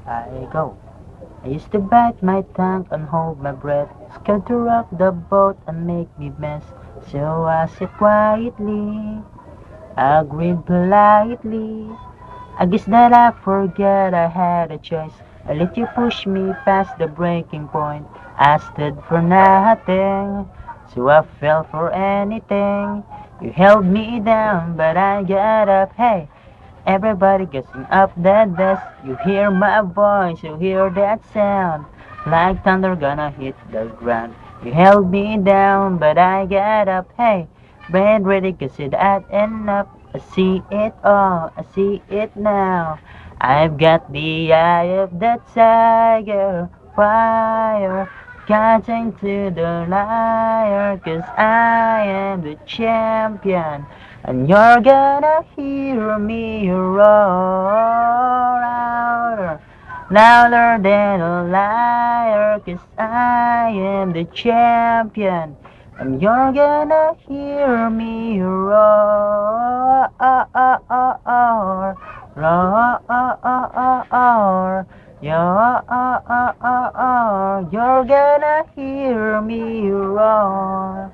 I go. I used to bite my tongue and hold my breath, scared to rock the boat and make me mess. So I sit quietly, agreed politely. I guess that I forget I had a choice. I let you push me past the breaking point. I stood for nothing, so I fell for anything. You held me down, but I got up. Hey, everybody getting up that desk. You hear my voice, you hear that sound. Like thunder gonna hit the ground. You held me down, but I got up. Hey, brain ready, cause it had enough. I see it all, I see it now. I've got the eye of the tiger, fire, catching to the liar, cause I am the champion. And you're gonna hear me roar louder, louder than a liar, cause I am the champion. And you're gonna hear me roar, roar, you're gonna hear me roar.